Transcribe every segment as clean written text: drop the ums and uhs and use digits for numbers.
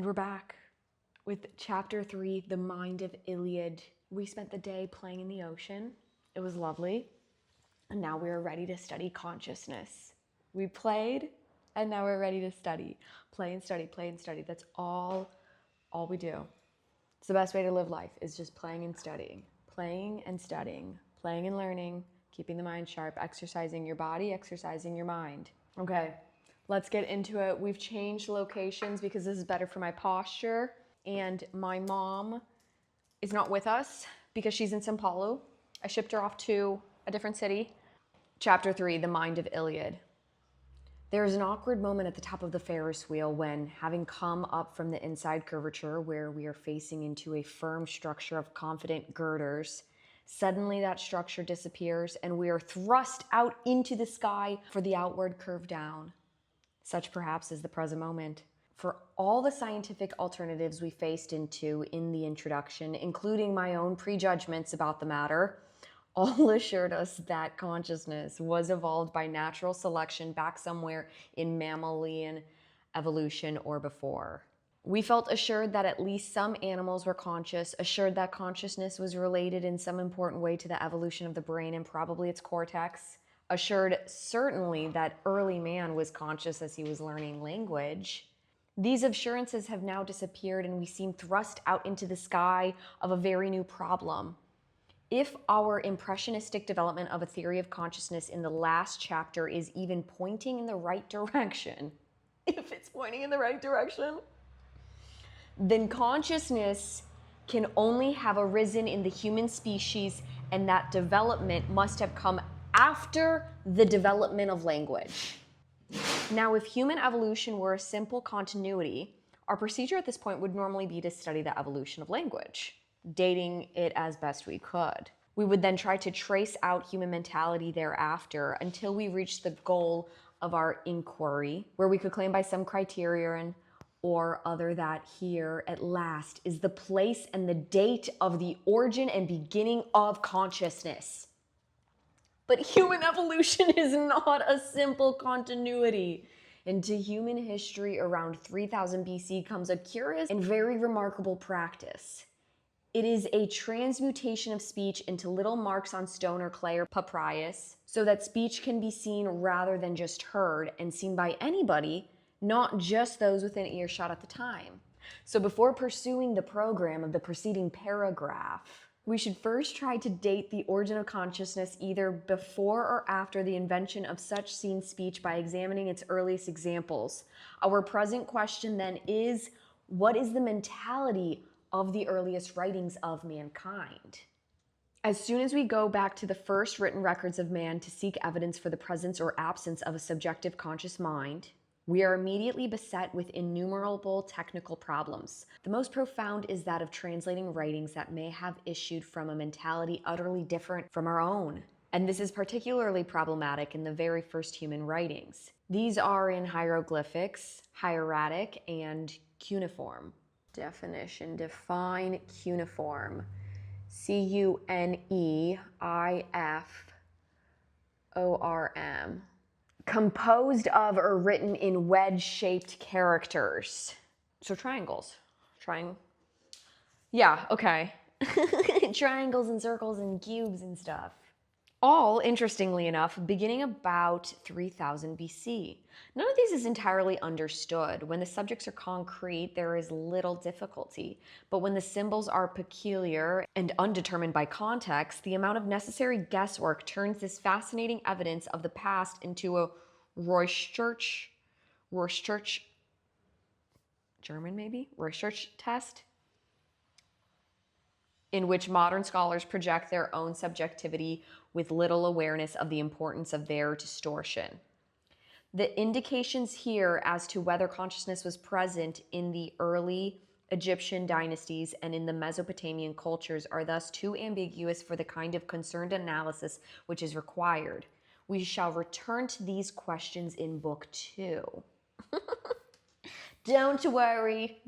And we're back with chapter 3, The Mind of Iliad. We spent the day playing in the ocean. It was lovely. And now we are ready to study consciousness. We played, and now we're ready to study. Play and study, play and study. That's all we do. It's the best way to live life, is just playing and studying. Playing and studying. Playing and learning. Keeping the mind sharp. Exercising your body, exercising your mind. Okay, let's get into it. We've changed locations because this is better for my posture. And my mom is not with us because she's in Sao Paulo. I shipped her off to a different city. Chapter 3, The Mind of Iliad. There is an awkward moment at the top of the Ferris wheel when, having come up from the inside curvature where we are facing into a firm structure of confident girders, suddenly that structure disappears and we are thrust out into the sky for the outward curve down. Such perhaps is the present moment. For all the scientific alternatives we faced into in the introduction, including my own prejudgments about the matter, all assured us that consciousness was evolved by natural selection back somewhere in mammalian evolution or before. We felt assured that at least some animals were conscious, assured that consciousness was related in some important way to the evolution of the brain and probably its cortex, assured certainly that early man was conscious as he was learning language. These assurances have now disappeared and we seem thrust out into the sky of a very new problem. If our impressionistic development of a theory of consciousness in the last chapter is even pointing in the right direction, if it's pointing in the right direction, then consciousness can only have arisen in the human species, and that development must have come after the development of language. Now, if human evolution were a simple continuity, our procedure at this point would normally be to study the evolution of language, dating it as best we could. We would then try to trace out human mentality thereafter until we reached the goal of our inquiry, where we could claim by some criterion or other that here at last is the place and the date of the origin and beginning of consciousness. But human evolution is not a simple continuity. Into human history around 3000 BC comes a curious and very remarkable practice. It is a transmutation of speech into little marks on stone or clay or papyrus, so that speech can be seen rather than just heard, and seen by anybody, not just those within earshot at the time. So before pursuing the program of the preceding paragraph, we should first try to date the origin of consciousness either before or after the invention of such seen speech by examining its earliest examples. Our present question then is, what is the mentality of the earliest writings of mankind? As soon as we go back to the first written records of man to seek evidence for the presence or absence of a subjective conscious mind, we are immediately beset with innumerable technical problems. The most profound is that of translating writings that may have issued from a mentality utterly different from our own. And this is particularly problematic in the very first human writings. These are in hieroglyphics, hieratic, and cuneiform. Definition: define cuneiform. C-U-N-E-I-F-O-R-M. Composed of or written in wedge-shaped characters. So triangles. Yeah, okay. Triangles and circles and cubes and stuff. All, interestingly enough, beginning about 3000 BC. None of these is entirely understood. When the subjects are concrete, there is little difficulty. But when the symbols are peculiar and undetermined by context, the amount of necessary guesswork turns this fascinating evidence of the past into a Rorschach, German maybe? Rorschach test, in which modern scholars project their own subjectivity with little awareness of the importance of their distortion. The indications here as to whether consciousness was present in the early Egyptian dynasties and in the Mesopotamian cultures are thus too ambiguous for the kind of concerned analysis which is required. We shall return to these questions in Book 2. Don't worry.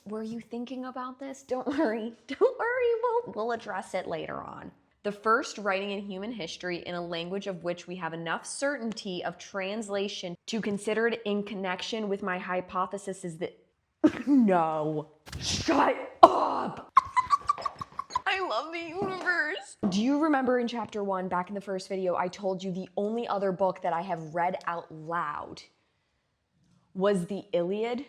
Were you thinking about this? Don't worry. We'll address it later on. The first writing in human history in a language of which we have enough certainty of translation to consider it in connection with my hypothesis is that... No. Shut up! I love the universe. Do you remember in chapter 1, back in the first video, I told you the only other book that I have read out loud was the Iliad?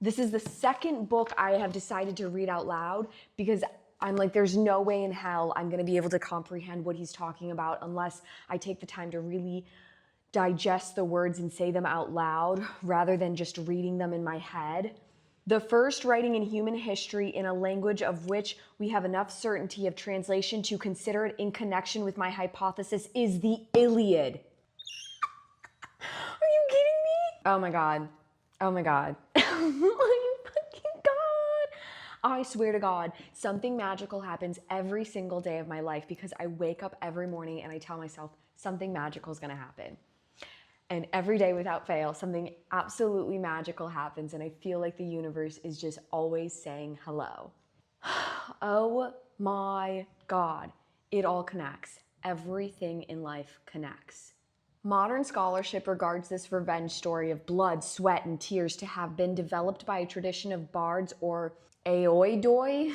This is the second book I have decided to read out loud because I'm like, there's no way in hell I'm gonna be able to comprehend what he's talking about unless I take the time to really digest the words and say them out loud rather than just reading them in my head. The first writing in human history in a language of which we have enough certainty of translation to consider it in connection with my hypothesis is the Iliad. Are you kidding me? Oh my God. Oh my God. Oh my fucking God. I swear to God, something magical happens every single day of my life because I wake up every morning and I tell myself something magical is gonna happen. And every day without fail, something absolutely magical happens and I feel like the universe is just always saying hello. Oh my God, it all connects. Everything in life connects. Modern scholarship regards this revenge story of blood, sweat, and tears to have been developed by a tradition of bards or aoidoi,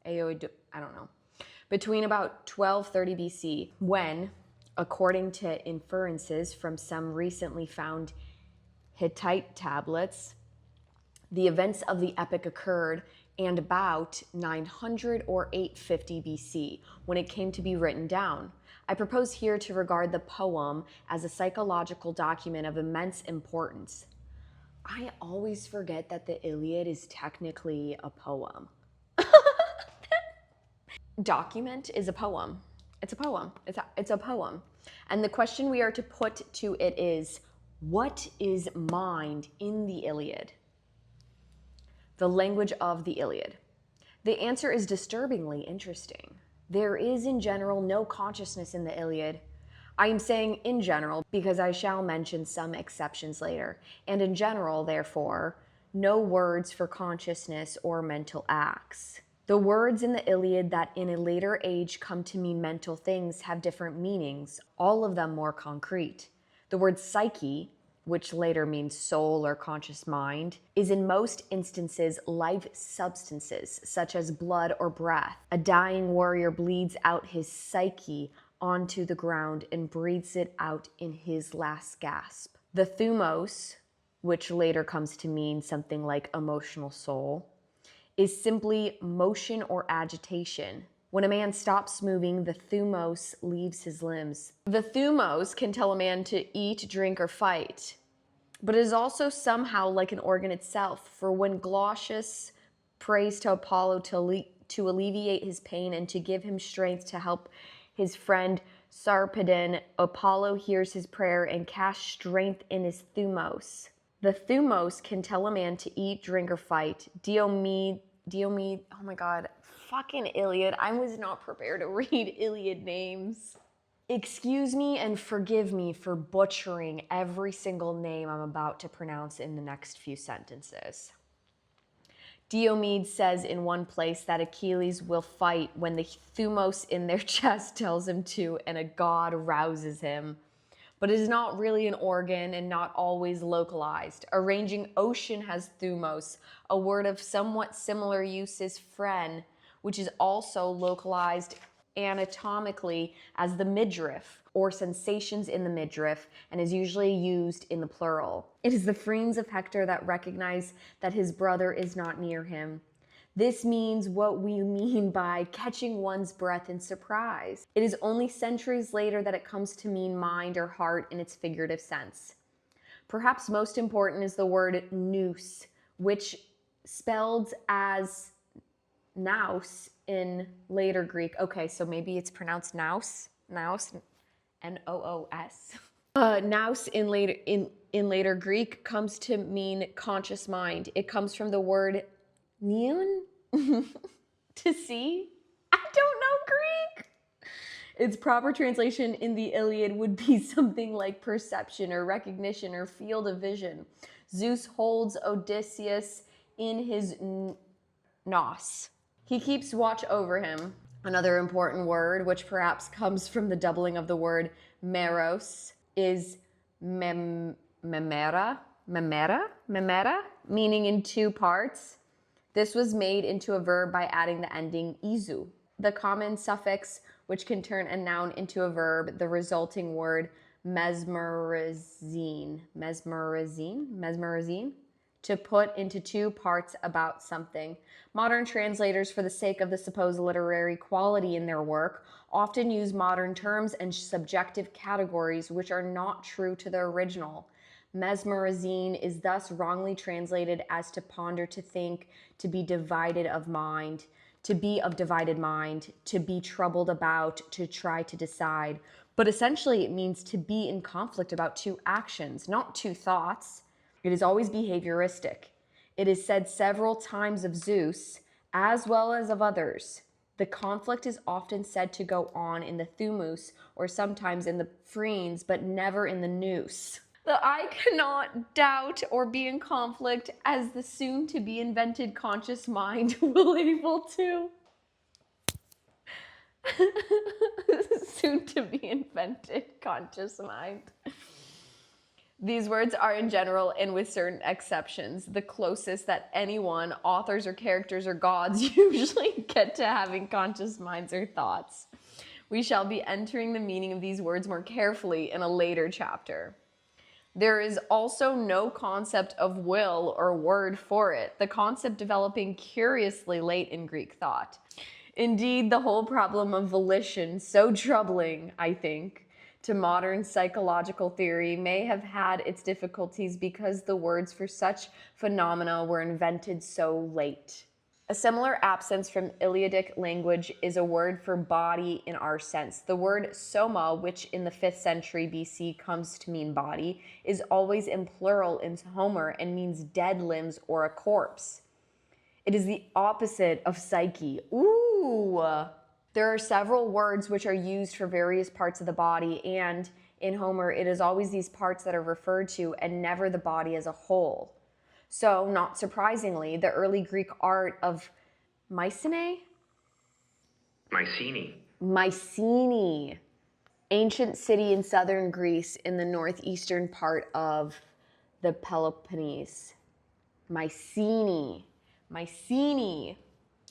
I don't know, between about 1230 BC, when, according to inferences from some recently found Hittite tablets, the events of the epic occurred and about 900 or 850 BC, when it came to be written down. I propose here to regard the poem as a psychological document of immense importance. I always forget that the Iliad is technically a poem. Document is a poem. It's a poem. It's a poem. And the question we are to put to it is, what is mind in the Iliad? The language of the Iliad. The answer is disturbingly interesting. There is in general no consciousness in the Iliad. I am saying in general because I shall mention some exceptions later. And in general, therefore, no words for consciousness or mental acts. The words in the Iliad that in a later age come to mean mental things have different meanings, all of them more concrete. The word psyche, which later means soul or conscious mind, is in most instances life substances, such as blood or breath. A dying warrior bleeds out his psyche onto the ground and breathes it out in his last gasp. The thumos, which later comes to mean something like emotional soul, is simply motion or agitation. When a man stops moving, the thumos leaves his limbs. The thumos can tell a man to eat, drink, or fight, but it is also somehow like an organ itself, for when Glaucus prays to Apollo to alleviate his pain and to give him strength to help his friend Sarpedon, Apollo hears his prayer and casts strength in his thumos. The thumos can tell a man to eat, drink, or fight. Diomed, oh my God, fucking Iliad. I was not prepared to read Iliad names. Excuse me and forgive me for butchering every single name I'm about to pronounce in the next few sentences. Diomed says in one place that Achilles will fight when the thumos in their chest tells him to and a god rouses him. But it is not really an organ and not always localized. A raging ocean has thumos. A word of somewhat similar use is phren, which is also localized anatomically as the midriff or sensations in the midriff and is usually used in the plural. It is the friends of Hector that recognize that his brother is not near him. This means what we mean by catching one's breath in surprise. It is only centuries later that it comes to mean mind or heart in its figurative sense. Perhaps most important is the word nous, which spelled as nous in later Greek. Okay, so maybe it's pronounced nous, N-O-O-S. Nous in later Greek comes to mean conscious mind. It comes from the word neon, to see. I don't know Greek. Its proper translation in the Iliad would be something like perception or recognition or field of vision. Zeus holds Odysseus in his nous. He keeps watch over him. Another important word, which perhaps comes from the doubling of the word meros, is memera, meaning in two parts. This was made into a verb by adding the ending izu. The common suffix which can turn a noun into a verb, the resulting word mesmerizine, to put into two parts about something. Modern translators, for the sake of the supposed literary quality in their work, often use modern terms and subjective categories which are not true to the original. Mesmerizine is thus wrongly translated as to ponder, to think, to be divided of mind, to be of divided mind, to be troubled about, to try to decide. But essentially it means to be in conflict about two actions, not two thoughts. It is always behavioristic. It is said several times of Zeus, as well as of others. The conflict is often said to go on in the thumos, or sometimes in the phrenes, but never in the nous. The I cannot doubt or be in conflict as the soon-to-be invented conscious mind will able to. Soon-to-be invented conscious mind. These words are in general, and with certain exceptions, the closest that anyone, authors or characters or gods, usually get to having conscious minds or thoughts. We shall be entering the meaning of these words more carefully in a later chapter. There is also no concept of will or word for it, the concept developing curiously late in Greek thought. Indeed, the whole problem of volition, so troubling, I think, to modern psychological theory, may have had its difficulties because the words for such phenomena were invented so late. A similar absence from Iliadic language is a word for body in our sense. The word soma, which in the 5th century BC comes to mean body, is always in plural in Homer and means dead limbs or a corpse. It is the opposite of psyche. Ooh! There are several words which are used for various parts of the body, and in Homer it is always these parts that are referred to and never the body as a whole. So, not surprisingly, the early Greek art of Mycenae, ancient city in southern Greece in the northeastern part of the Peloponnese. Mycenae.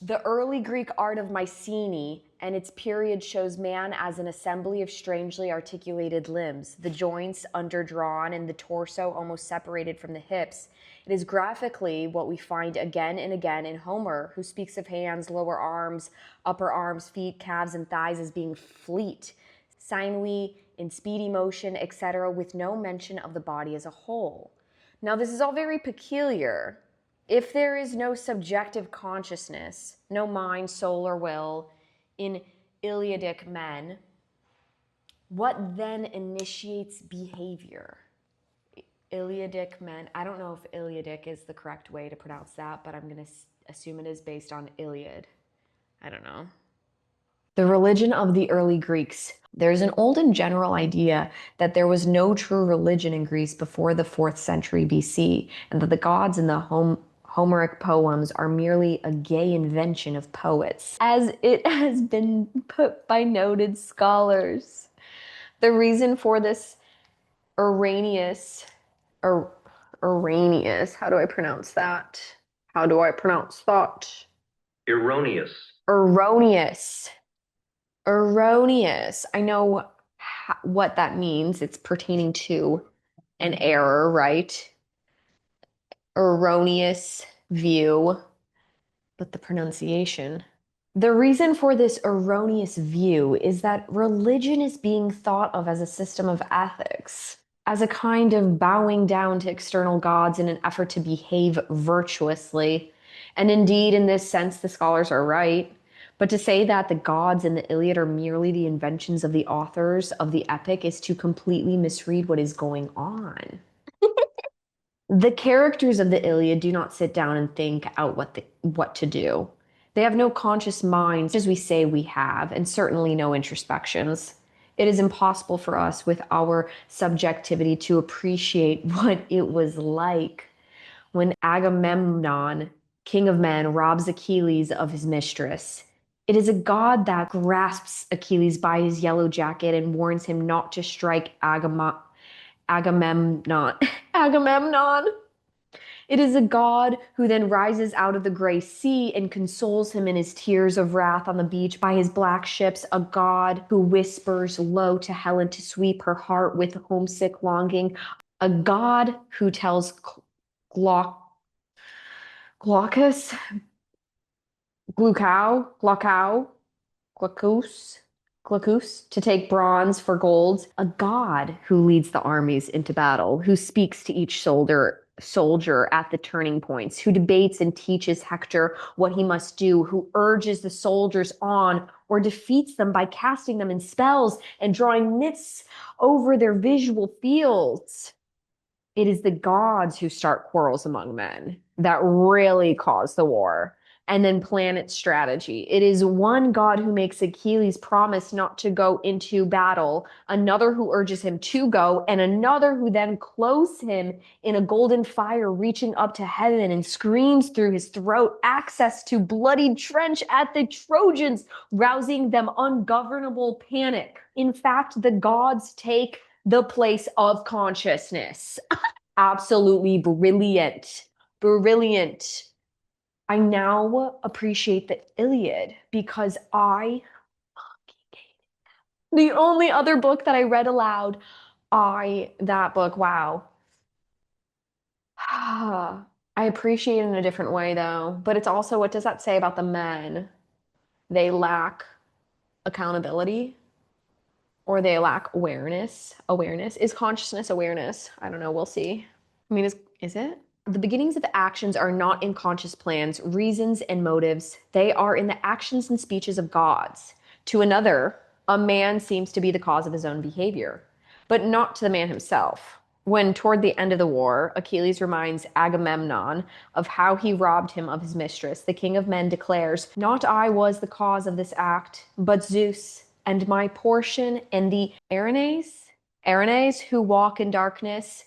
The early Greek art of Mycenae and its period shows man as an assembly of strangely articulated limbs, the joints underdrawn and the torso almost separated from the hips. It is graphically what we find again and again in Homer, who speaks of hands, lower arms, upper arms, feet, calves, and thighs as being fleet, sinewy, in speedy motion, etc., with no mention of the body as a whole. Now, this is all very peculiar. If there is no subjective consciousness, no mind, soul, or will in Iliadic men, what then initiates behavior? Iliadic men, I don't know if Iliadic is the correct way to pronounce that, but I'm going to assume it is based on Iliad. I don't know. The religion of the early Greeks. There's an old and general idea that there was no true religion in Greece before the 4th century BC, and that the gods in the Homeric poems are merely a gay invention of poets, as it has been put by noted scholars. The reason for this erroneous, how do I pronounce that? Erroneous. I know what that means. It's pertaining to an error, right? Erroneous view, but the pronunciation. The reason for this erroneous view is that religion is being thought of as a system of ethics, as a kind of bowing down to external gods in an effort to behave virtuously. And indeed, in this sense, the scholars are right. But to say that the gods in the Iliad are merely the inventions of the authors of the epic is to completely misread what is going on. The characters of the Iliad do not sit down and think out what to do. They have no conscious minds, as we say we have, and certainly no introspections. It is impossible for us, with our subjectivity, to appreciate what it was like when Agamemnon, king of men, robs Achilles of his mistress. It is a god that grasps Achilles by his yellow jacket and warns him not to strike Agamemnon. Agamemnon. It is a god who then rises out of the gray sea and consoles him in his tears of wrath on the beach by his black ships, a god who whispers low to Helen to sweep her heart with homesick longing, a god who tells Glaucus, Glaucus, to take bronze for gold, a god who leads the armies into battle, who speaks to each soldier at the turning points, who debates and teaches Hector what he must do, who urges the soldiers on or defeats them by casting them in spells and drawing nits over their visual fields. It is the gods who start quarrels among men that really cause the war and then plan its strategy. It is one god who makes Achilles promise not to go into battle, another who urges him to go, and another who then clothes him in a golden fire reaching up to heaven and screams through his throat access to bloodied trench at the Trojans, rousing them ungovernable panic. In fact, the gods take the place of consciousness. Absolutely brilliant. Brilliant. I now appreciate the Iliad because the only other book that I read aloud, that book, wow. I appreciate it in a different way though, but it's also, what does that say about the men? They lack accountability or they lack awareness. Awareness. Is consciousness awareness? I don't know. We'll see. I mean, is it? The beginnings of actions are not in conscious plans, reasons, and motives. They are in the actions and speeches of gods. To another, a man seems to be the cause of his own behavior, but not to the man himself. When, toward the end of the war, Achilles reminds Agamemnon of how he robbed him of his mistress, the king of men declares, "Not I was the cause of this act, but Zeus, and my portion and the Erinnes who walk in darkness.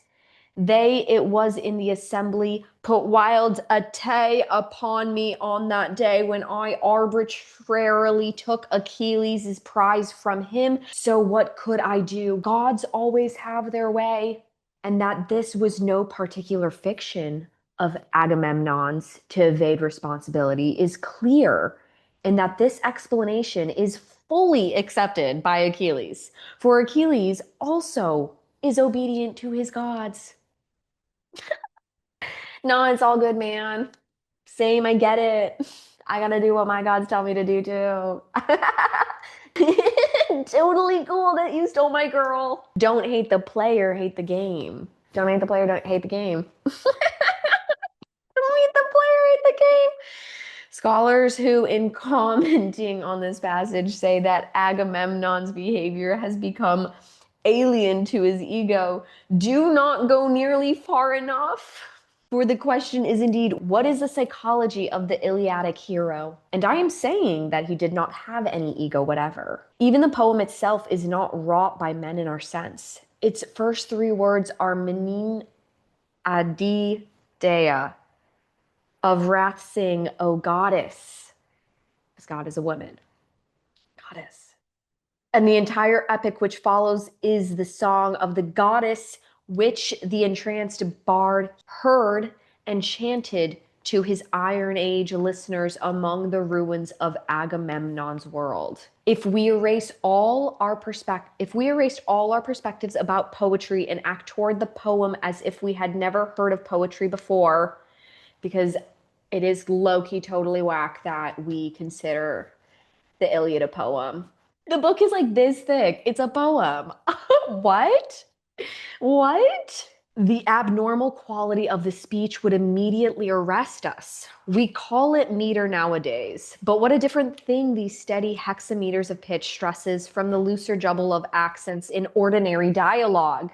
They it was in the assembly put wild attay upon me on that day when I arbitrarily took Achilles' prize from him. So what could I do? Gods always have their way." And that this was no particular fiction of Agamemnon's to evade responsibility is clear, and that this explanation is fully accepted by Achilles. For Achilles also is obedient to his gods. No, it's all good, man. Same, I get it. I gotta do what my gods tell me to do too. Totally cool that you stole my girl. Don't hate the player, hate the game. Don't hate the player, don't hate the game. Don't hate the player, hate the game. Scholars who, in commenting on this passage, say that Agamemnon's behavior has become alien to his ego do not go nearly far enough. For the question is indeed, what is the psychology of the Iliadic hero? And I am saying that he did not have any ego whatever. Even the poem itself is not wrought by men in our sense. Its first three words are menin adi dea, of wrath sing, O goddess, because God is a woman. Goddess. And the entire epic which follows is the song of the goddess, which the entranced bard heard and chanted to his Iron Age listeners among the ruins of Agamemnon's world. If we erased all our perspectives about poetry and act toward the poem as if we had never heard of poetry before, because it is low-key totally whack that we consider the Iliad a poem. The book is like this thick. It's a poem. What? What? The abnormal quality of the speech would immediately arrest us. We call it meter nowadays, but what a different thing these steady hexameters of pitch stresses from the looser jumble of accents in ordinary dialogue.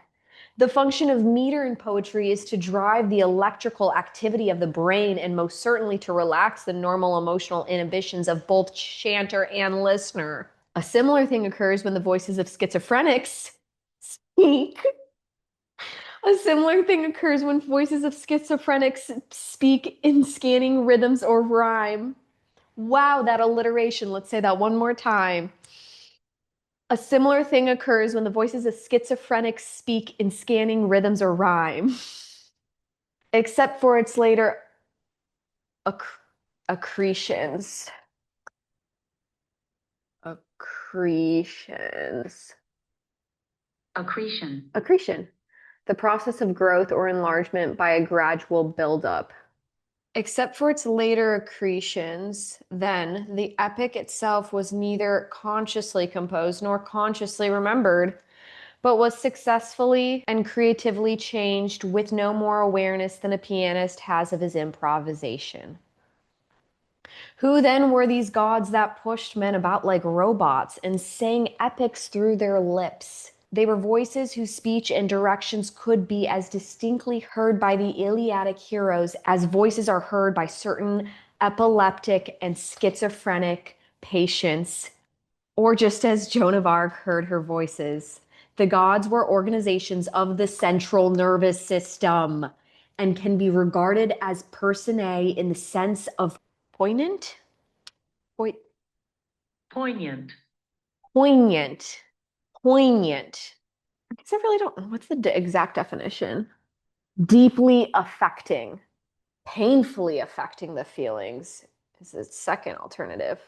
The function of meter in poetry is to drive the electrical activity of the brain and most certainly to relax the normal emotional inhibitions of both chanter and listener. A similar thing occurs when the voices of schizophrenics speak. A similar thing occurs when voices of schizophrenics speak in scanning rhythms or rhyme. Wow, that alliteration. Let's say that one more time. A similar thing occurs when the voices of schizophrenics speak in scanning rhythms or rhyme, except for its later accretions. Accretions. Accretion. Accretion. The process of growth or enlargement by a gradual buildup. Except for its later accretions, then the epic itself was neither consciously composed nor consciously remembered, but was successfully and creatively changed with no more awareness than a pianist has of his improvisation. Who then were these gods that pushed men about like robots and sang epics through their lips? They were voices whose speech and directions could be as distinctly heard by the Iliadic heroes as voices are heard by certain epileptic and schizophrenic patients, or just as Joan of Arc heard her voices. The gods were organizations of the central nervous system and can be regarded as personae in the sense of poignant? Poignant. Poignant. Poignant. I guess I really don't know. What's the exact definition? Deeply affecting, painfully affecting the feelings is the second alternative.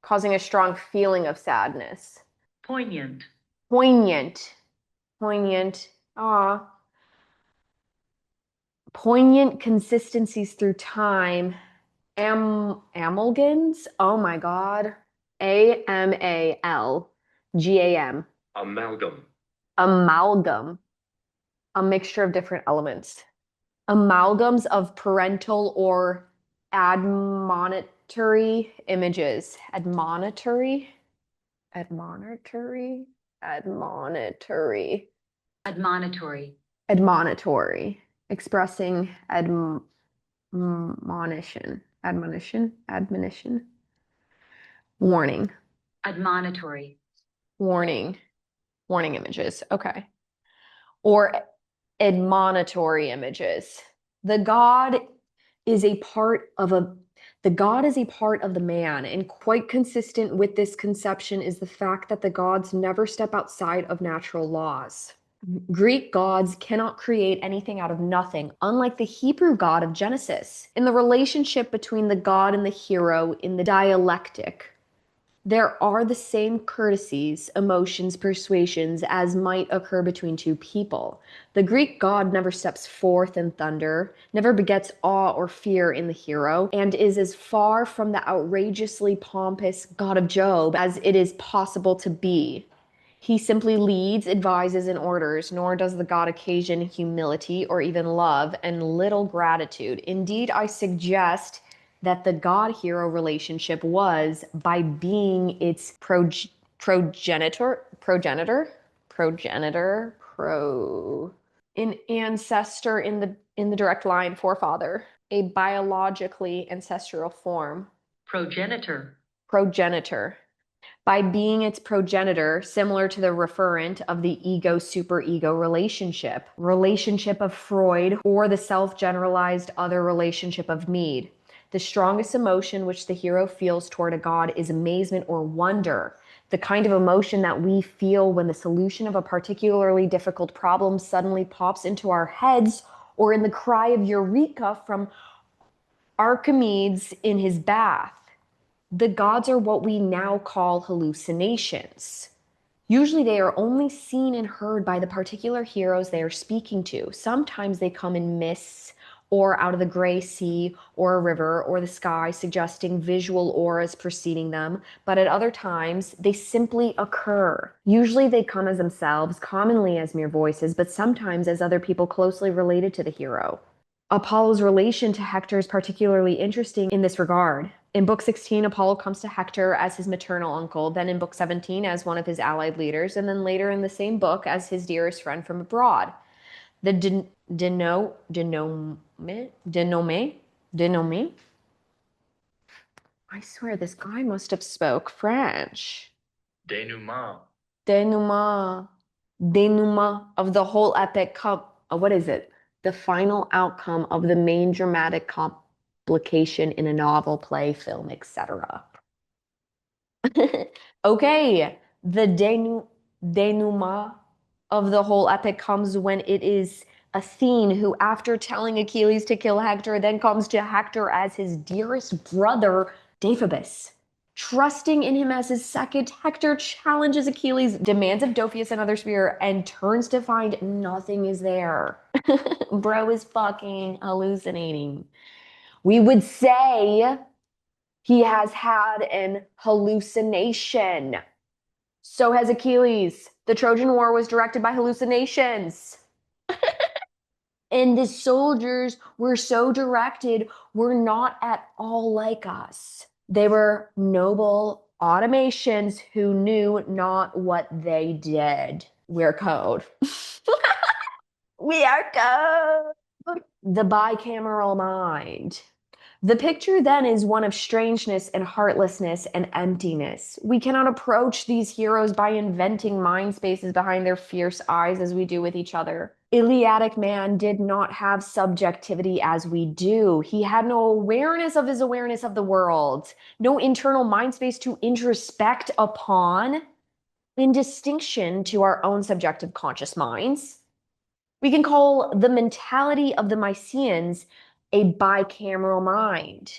Causing a strong feeling of sadness. Poignant. Poignant. Poignant. Ah. Poignant consistencies through time. Amalgams? Oh my God. Amalgam. Amalgam. Amalgam. A mixture of different elements. Amalgams of parental or admonitory images. Admonitory? Admonitory? Admonitory. Admonitory. Admonitory. Expressing admonition. Warning. Admonitory. Warning images. Okay. Or admonitory images. The God is a part of the man, and quite consistent with this conception is the fact that the gods never step outside of natural laws. Greek gods cannot create anything out of nothing, unlike the Hebrew God of Genesis. In the relationship between the god and the hero in the dialectic, there are the same courtesies, emotions, persuasions as might occur between two people. The Greek god never steps forth in thunder, never begets awe or fear in the hero, and is as far from the outrageously pompous god of Job as it is possible to be. He simply leads, advises, and orders, nor does the god occasion humility or even love and little gratitude. Indeed, I suggest that the god-hero relationship was, by being its an ancestor in the direct line, forefather, a biologically ancestral form. Progenitor. By being its progenitor, similar to the referent of the ego-superego relationship of Freud, or the self-generalized other relationship of Mead. The strongest emotion which the hero feels toward a god is amazement or wonder, the kind of emotion that we feel when the solution of a particularly difficult problem suddenly pops into our heads, or in the cry of Eureka from Archimedes in his bath. The gods are what we now call hallucinations. Usually they are only seen and heard by the particular heroes they are speaking to. Sometimes they come in mists or out of the gray sea or a river or the sky, suggesting visual auras preceding them, but at other times they simply occur. Usually they come as themselves, commonly as mere voices, but sometimes as other people closely related to the hero. Apollo's relation to Hector is particularly interesting in this regard. In Book 16, Apollo comes to Hector as his maternal uncle, then in Book 17 as one of his allied leaders, and then later in the same book as his dearest friend from abroad. The denome? I swear this guy must have spoke French. Denouement. Denouement of the whole epic what is it? The final outcome of the main dramatic publication in a novel, play, film, etc. Okay, the denouement of the whole epic comes when it is Athene who, after telling Achilles to kill Hector, then comes to Hector as his dearest brother, Deiphobus. Trusting in him as his second, Hector challenges Achilles, demands of Dophius another spear, and turns to find nothing is there. Bro is fucking hallucinating. We would say he has had an hallucination. So has Achilles. The Trojan War was directed by hallucinations. And the soldiers were so directed, were not at all like us. They were noble automations who knew not what they did. We're code. We are code. The bicameral mind. The picture then is one of strangeness and heartlessness and emptiness. We cannot approach these heroes by inventing mind spaces behind their fierce eyes as we do with each other. Iliadic man did not have subjectivity as we do. He had no awareness of his awareness of the world, no internal mind space to introspect upon, in distinction to our own subjective conscious minds. We can call the mentality of the Mycenaeans a bicameral mind.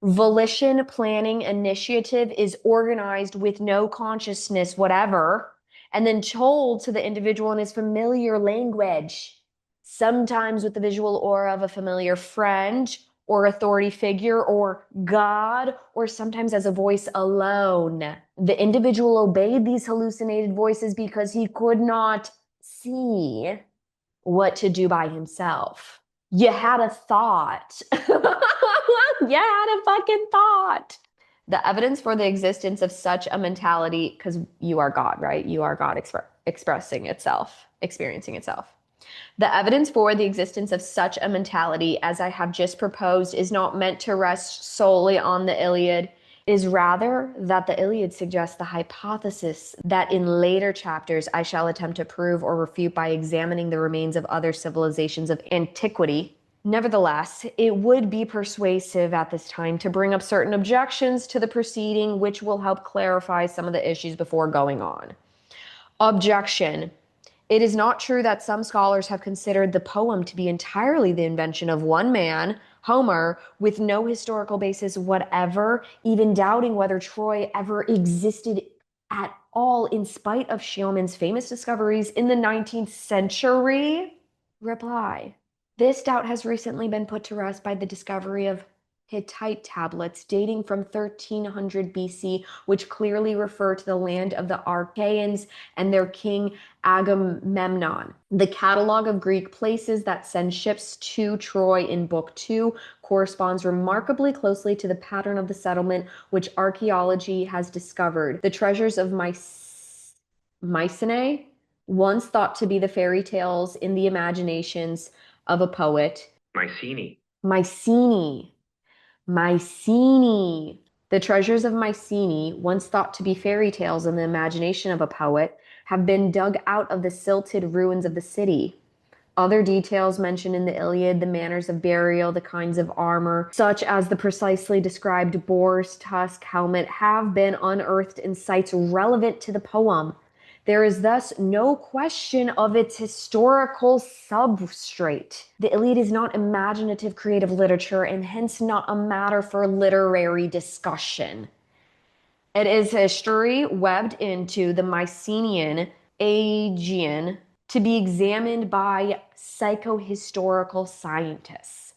Volition, planning, initiative is organized with no consciousness whatever, and then told to the individual in his familiar language, sometimes with the visual aura of a familiar friend or authority figure or God, or sometimes as a voice alone. The individual obeyed these hallucinated voices because he could not see what to do by himself. You had a thought. You had a fucking thought. The evidence for the existence of such a mentality, because you are God, right? You are God expressing itself, experiencing itself. The evidence for the existence of such a mentality, as I have just proposed, is not meant to rest solely on the Iliad. Is rather that the Iliad suggests the hypothesis that in later chapters I shall attempt to prove or refute by examining the remains of other civilizations of antiquity. Nevertheless, it would be persuasive at this time to bring up certain objections to the proceeding, which will help clarify some of the issues before going on. Objection. It is not true that some scholars have considered the poem to be entirely the invention of one man, Homer, with no historical basis whatever, even doubting whether Troy ever existed at all in spite of Schielmann's famous discoveries in the 19th century. Reply. This doubt has recently been put to rest by the discovery of Hittite tablets dating from 1300 BC, which clearly refer to the land of the Archaeans and their king Agamemnon. The catalog of Greek places that send ships to Troy in Book 2 corresponds remarkably closely to the pattern of the settlement which archaeology has discovered. The treasures of Mycenae, once thought to be the fairy tales in the imaginations of a poet. Mycenae. The treasures of Mycenae, once thought to be fairy tales in the imagination of a poet, have been dug out of the silted ruins of the city. Other details mentioned in the Iliad, the manners of burial, the kinds of armor, such as the precisely described boar's tusk helmet, have been unearthed in sites relevant to the poem. There is thus no question of its historical substrate. The Iliad is not imaginative creative literature and hence not a matter for literary discussion. It is history webbed into the Mycenaean Aegean to be examined by psychohistorical scientists.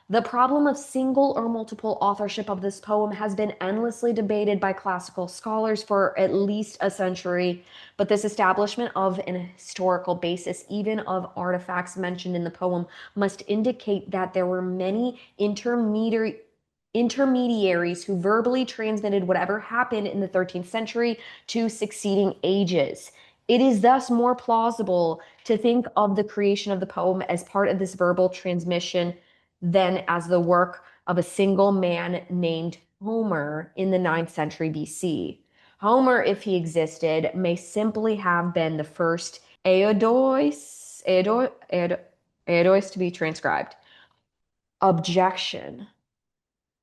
The problem of single or multiple authorship of this poem has been endlessly debated by classical scholars for at least a century, but this establishment of an historical basis, even of artifacts mentioned in the poem, must indicate that there were many intermediaries who verbally transmitted whatever happened in the 13th century to succeeding ages. It is thus more plausible to think of the creation of the poem as part of this verbal transmission than as the work of a single man named Homer in the 9th century BC. Homer, if he existed, may simply have been the first Aedois to be transcribed. Objection.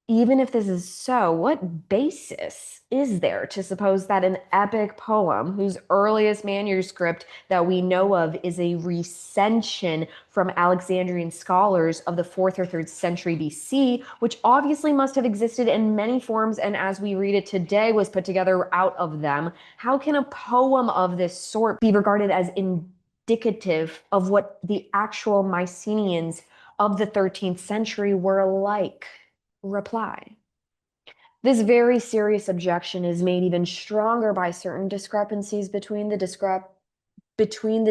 Even if this is so, what basis is there to suppose that an epic poem whose earliest manuscript that we know of is a recension from Alexandrian scholars of the 4th or 3rd century BC, which obviously must have existed in many forms and as we read it today was put together out of them, how can a poem of this sort be regarded as indicative of what the actual Mycenaeans of the 13th century were like? Reply. This very serious objection is made even stronger by certain discrepancies between the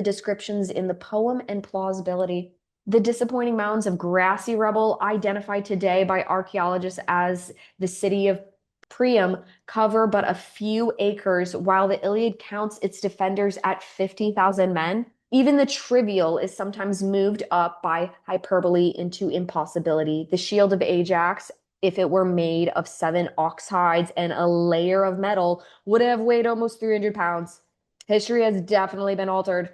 descriptions in the poem and plausibility. The disappointing mounds of grassy rubble identified today by archaeologists as the city of Priam cover but a few acres, while the Iliad counts its defenders at 50,000 men. Even the trivial is sometimes moved up by hyperbole into impossibility. The shield of Ajax, if it were made of 7 ox hides and a layer of metal, would have weighed almost 300 pounds. History has definitely been altered.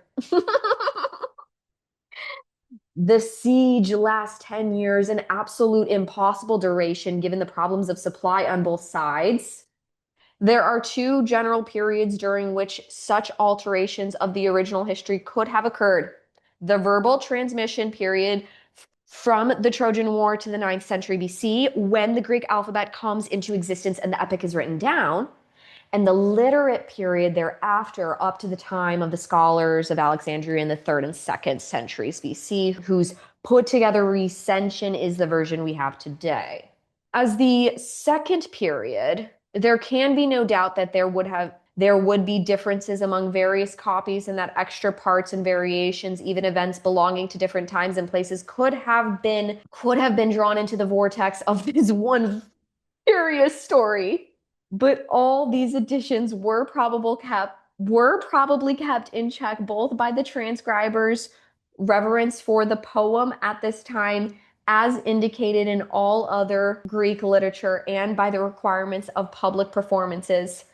The siege lasts 10 years, an absolute impossible duration given the problems of supply on both sides. There are 2 general periods during which such alterations of the original history could have occurred. The verbal transmission period from the Trojan War to the 9th century BC, when the Greek alphabet comes into existence and the epic is written down, and the literate period thereafter up to the time of the scholars of Alexandria in the 3rd and 2nd centuries BC, whose put together recension is the version we have today. As the second period, there can be no doubt that there would be differences among various copies and that extra parts and variations, even events belonging to different times and places could have been drawn into the vortex of this one furious story. But all these additions were probably kept in check both by the transcribers' reverence for the poem at this time, as indicated in all other Greek literature, and by the requirements of public performances.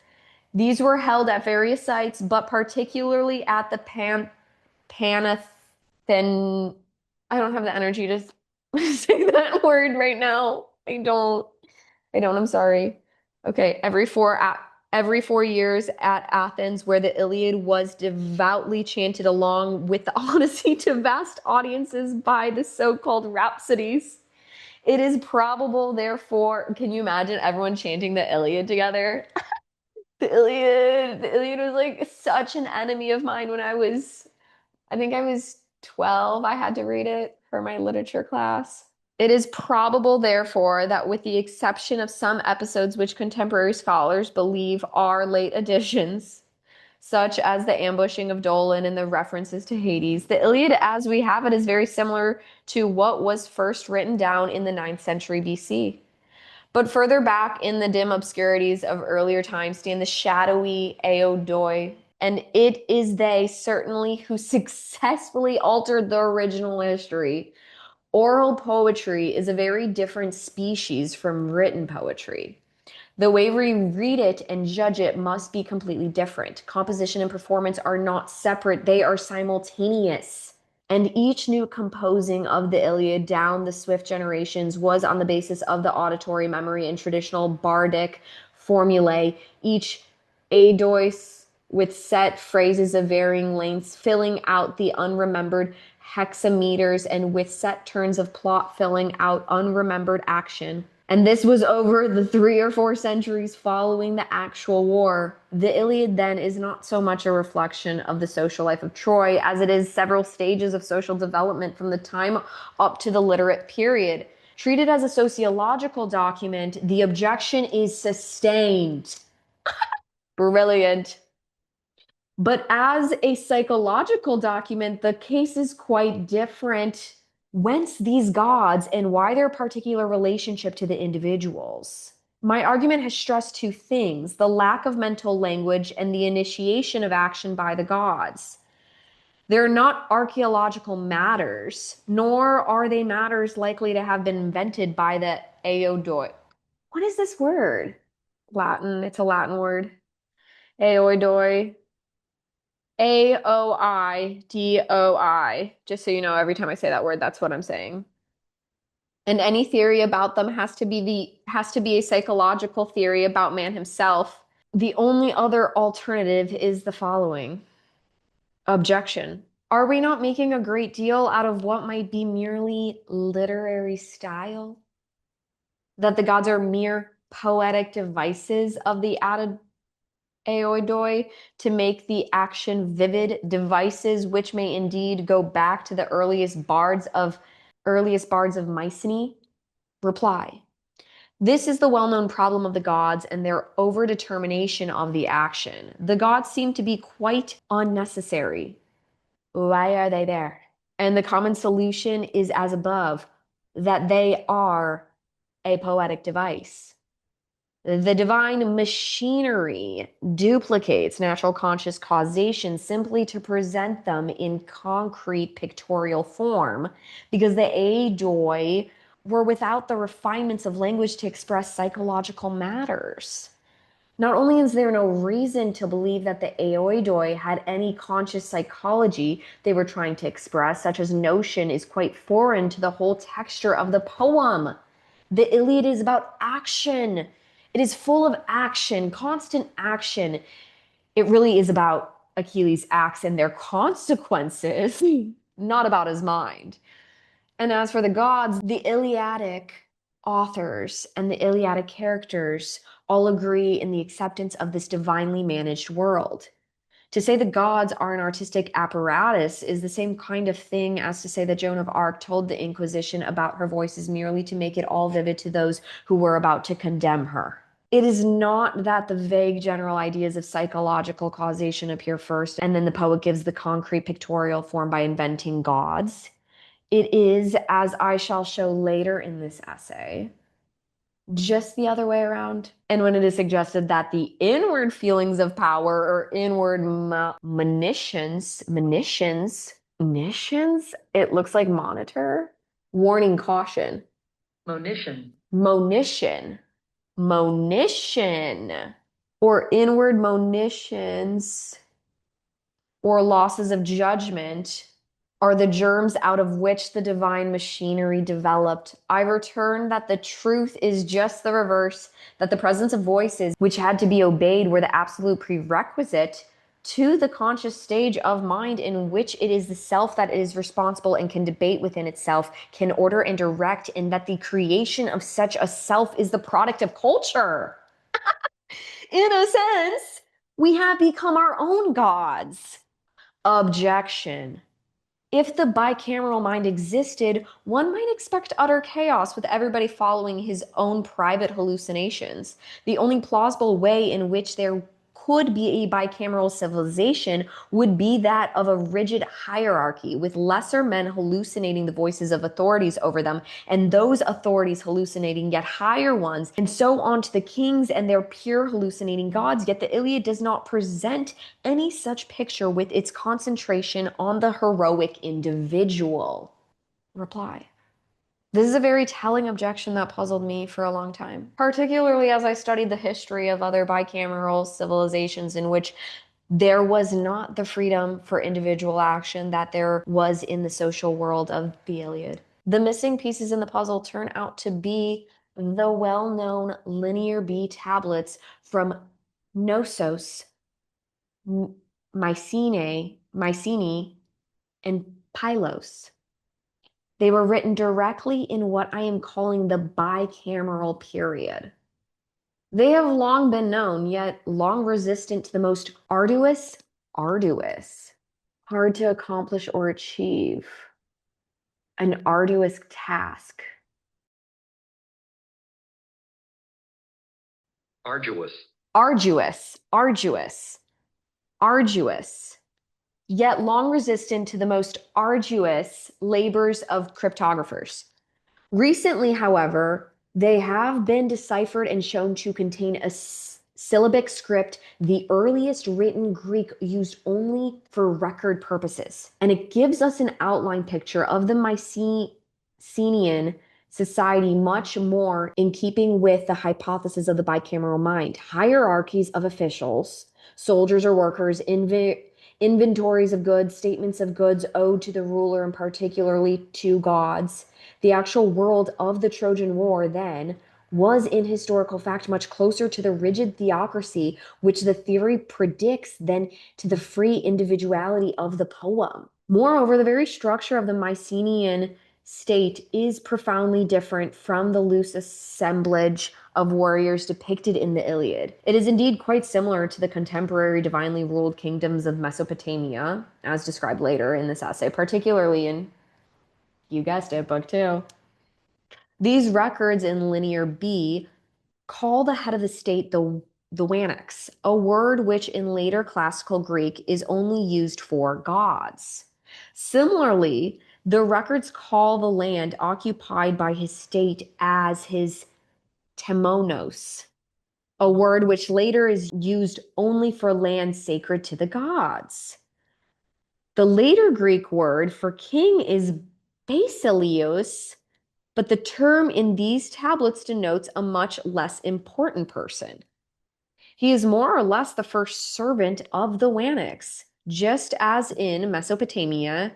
These were held at various sites, but particularly at the Panathen. I don't have the energy to say that word right now. I'm sorry. Okay, every 4 years at Athens, where the Iliad was devoutly chanted along with the Odyssey to vast audiences by the so-called Rhapsodies. It is probable, therefore, can you imagine everyone chanting the Iliad together? The Iliad was like such an enemy of mine when I think I was 12. I had to read it for my literature class. It is probable, therefore, that with the exception of some episodes which contemporary scholars believe are late additions, such as the ambushing of Dolan and the references to Hades, the Iliad as we have it is very similar to what was first written down in the 9th century BC. But further back in the dim obscurities of earlier times stand the shadowy Aeodoi, and it is they certainly who successfully altered the original history. Oral poetry is a very different species from written poetry. The way we read it and judge it must be completely different. Composition and performance are not separate, they are simultaneous. And each new composing of the Iliad down the swift generations was on the basis of the auditory memory and traditional bardic formulae, each eidois with set phrases of varying lengths, filling out the unremembered hexameters, and with set turns of plot filling out unremembered action. And this was over the 3 or 4 centuries following the actual war. The Iliad, then, is not so much a reflection of the social life of Troy as it is several stages of social development from the time up to the literate period. Treated as a sociological document, the objection is sustained. Brilliant. But as a psychological document, the case is quite different. Whence these gods and why their particular relationship to the individuals? My argument has stressed 2 things: the lack of mental language and the initiation of action by the gods. They're not archaeological matters, nor are they matters likely to have been invented by the Aeodoi. What is this word? Latin. It's a Latin word. Aeodoi. Aoidoi. Just so you know, every time I say that word, that's what I'm saying. And any theory about them has to be a psychological theory about man himself. The only other alternative is the following. Objection. Are we not making a great deal out of what might be merely literary style? That the gods are mere poetic devices of the added Aoidoi to make the action vivid, devices which may indeed go back to the earliest bards of Mycenae? Reply. This is the well-known problem of the gods and their overdetermination of the action. The gods seem to be quite unnecessary. Why are they there? And the common solution is as above, that they are a poetic device. The divine machinery duplicates natural conscious causation simply to present them in concrete pictorial form, because the Aedoi were without the refinements of language to express psychological matters. Not only is there no reason to believe that the Aoidoi had any conscious psychology they were trying to express, such as notion is quite foreign to the whole texture of the poem. The Iliad is about action. It is full of action, constant action. It really is about Achilles' acts and their consequences, not about his mind. And as for the gods, the Iliadic authors and the Iliadic characters all agree in the acceptance of this divinely managed world. To say the gods are an artistic apparatus is the same kind of thing as to say that Joan of Arc told the Inquisition about her voices merely to make it all vivid to those who were about to condemn her. It is not that the vague general ideas of psychological causation appear first, and then the poet gives the concrete pictorial form by inventing gods. It is, as I shall show later in this essay, just the other way around. And when it is suggested that the inward feelings of power or inward monitions, it looks like monitor, warning, caution. Monition. Or inward monitions or losses of judgment are the germs out of which the divine machinery developed. I return that the truth is just the reverse, that the presence of voices which had to be obeyed were the absolute prerequisite to the conscious stage of mind in which it is the self that is responsible and can debate within itself, can order and direct, and that the creation of such a self is the product of culture. In a sense, we have become our own gods. Objection. If the bicameral mind existed, one might expect utter chaos with everybody following his own private hallucinations. The only plausible way in which there could be a bicameral civilization would be that of a rigid hierarchy, with lesser men hallucinating the voices of authorities over them, and those authorities hallucinating yet higher ones, and so on to the kings and their pure hallucinating gods. Yet the Iliad does not present any such picture with its concentration on the heroic individual. Reply. This is a very telling objection that puzzled me for a long time, particularly as I studied the history of other bicameral civilizations in which there was not the freedom for individual action that there was in the social world of the Iliad. The missing pieces in the puzzle turn out to be the well-known linear B tablets from Knossos, Mycenae, and Pylos. They were written directly in what I am calling the bicameral period. They have long been known, yet long resistant to the most arduous, hard to accomplish or achieve, an arduous task. Arduous, yet long resistant to the most arduous labors of cryptographers. Recently, however, they have been deciphered and shown to contain a syllabic script, the earliest written Greek used only for record purposes. And it gives us an outline picture of the Mycenaean society, much more in keeping with the hypothesis of the bicameral mind. Hierarchies of officials, soldiers or workers, inventories of goods, statements of goods owed to the ruler and particularly to gods. The actual world of the Trojan War, then, was in historical fact much closer to the rigid theocracy which the theory predicts than to the free individuality of the poem. Moreover, the very structure of the Mycenaean state is profoundly different from the loose assemblage of warriors depicted in the Iliad. It is indeed quite similar to the contemporary divinely ruled kingdoms of Mesopotamia, as described later in this essay, particularly in, you guessed it, Book 2. These records in Linear B call the head of the state the Wanax, a word which in later classical Greek is only used for gods. Similarly, the records call the land occupied by his state as his temonos, a word which later is used only for land sacred to the gods. The later Greek word for king is basileus, but the term in these tablets denotes a much less important person. He is more or less the first servant of the Wanax, just as in Mesopotamia,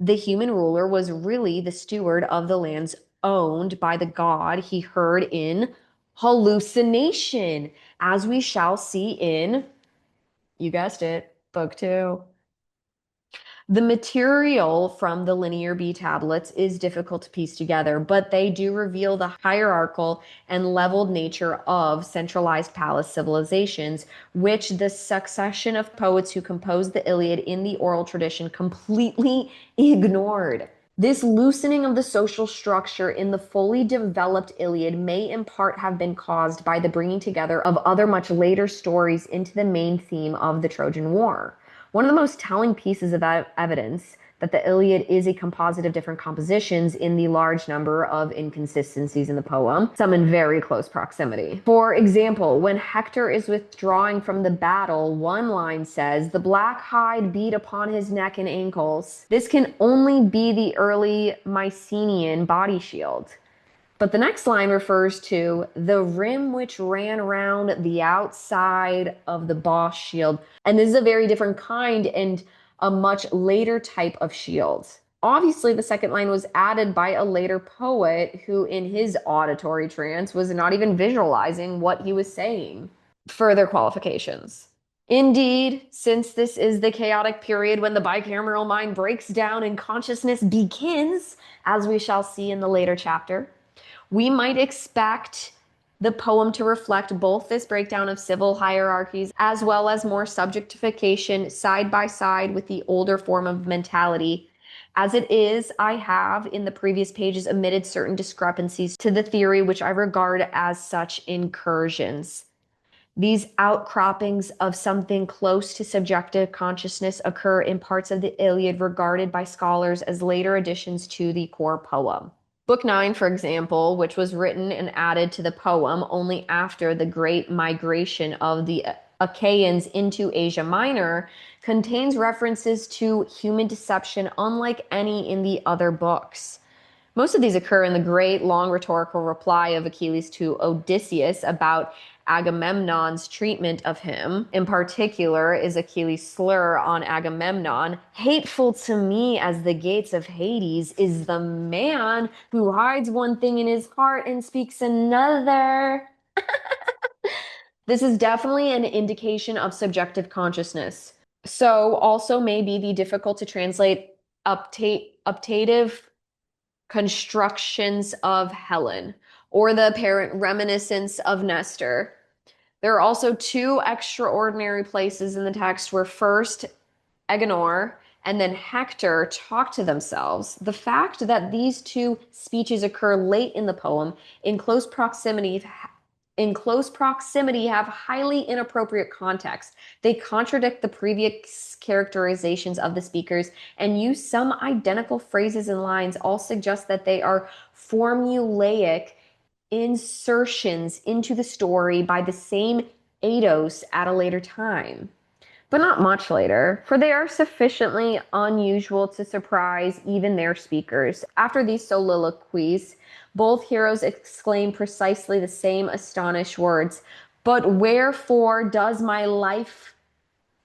the human ruler was really the steward of the lands owned by the god he heard in hallucination, as we shall see in, you guessed it, Book 2. The material from the Linear B tablets is difficult to piece together, but they do reveal the hierarchical and leveled nature of centralized palace civilizations, which the succession of poets who composed the Iliad in the oral tradition completely ignored. This loosening of the social structure in the fully developed Iliad may in part have been caused by the bringing together of other much later stories into the main theme of the Trojan War. One of the most telling pieces of evidence that the Iliad is a composite of different compositions in the large number of inconsistencies in the poem, some in very close proximity. For example, when Hector is withdrawing from the battle, one line says, "The black hide beat upon his neck and ankles." This can only be the early Mycenaean body shield. But the next line refers to the rim which ran round the outside of the boss shield. And this is a very different kind and a much later type of shield. Obviously, the second line was added by a later poet who, in his auditory trance, was not even visualizing what he was saying. Further qualifications. Indeed, since this is the chaotic period when the bicameral mind breaks down and consciousness begins, as we shall see in the later chapter, we might expect the poem to reflect both this breakdown of civil hierarchies as well as more subjectification side by side with the older form of mentality. As it is, I have in the previous pages omitted certain discrepancies to the theory which I regard as such incursions. These outcroppings of something close to subjective consciousness occur in parts of the Iliad regarded by scholars as later additions to the core poem. Book 9, for example, which was written and added to the poem only after the great migration of the Achaeans into Asia Minor, contains references to human deception unlike any in the other books. Most of these occur in the great long rhetorical reply of Achilles to Odysseus about Agamemnon's treatment of him. In particular, is Achilles' slur on Agamemnon. "Hateful to me as the gates of Hades is the man who hides one thing in his heart and speaks another." This is definitely an indication of subjective consciousness. So also may be the difficult to translate uptative constructions of Helen, or the apparent reminiscence of Nestor. There are also two extraordinary places in the text where first Agenor and then Hector talk to themselves. The fact that these two speeches occur late in the poem in close proximity have highly inappropriate context. They contradict the previous characterizations of the speakers and use some identical phrases and lines, all suggest that they are formulaic insertions into the story by the same Eidos at a later time. But not much later, for they are sufficiently unusual to surprise even their speakers. After these soliloquies, both heroes exclaim precisely the same astonished words. "But wherefore does my life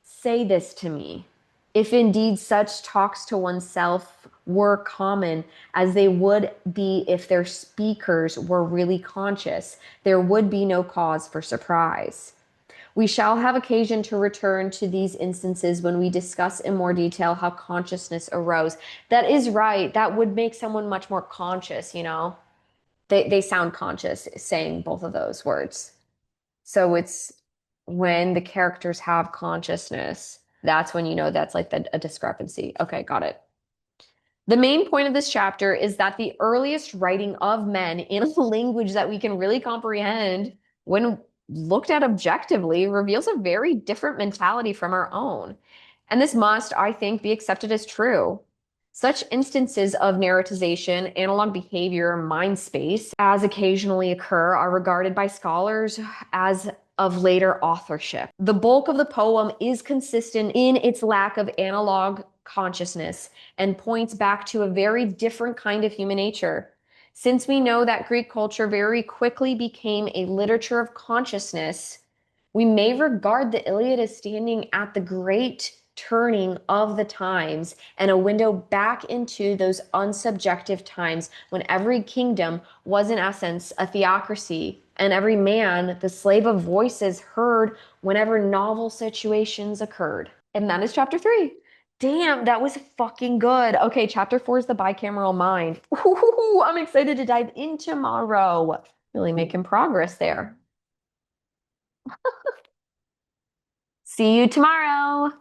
say this to me? If indeed such talks to oneself were common as they would be if their speakers were really conscious. There would be no cause for surprise. We shall have occasion to return to these instances when we discuss in more detail how consciousness arose. That is right. That would make someone much more conscious, you know? They sound conscious saying both of those words. So it's when the characters have consciousness, that's when you know that's like a discrepancy. Okay, got it. The main point of this chapter is that the earliest writing of men in a language that we can really comprehend, when looked at objectively, reveals a very different mentality from our own. And this must, I think, be accepted as true. Such instances of narratization, analog behavior, mind space, as occasionally occur, are regarded by scholars as of later authorship. The bulk of the poem is consistent in its lack of analog consciousness and points back to a very different kind of human nature. Since we know that Greek culture very quickly became a literature of consciousness, we may regard the Iliad as standing at the great turning of the times and a window back into those unsubjective times when every kingdom was in essence a theocracy and every man the slave of voices heard whenever novel situations occurred. And that is chapter 3. Damn, that was fucking good. Okay, chapter 4 is the bicameral mind. Ooh, I'm excited to dive in tomorrow. Really making progress there. See you tomorrow.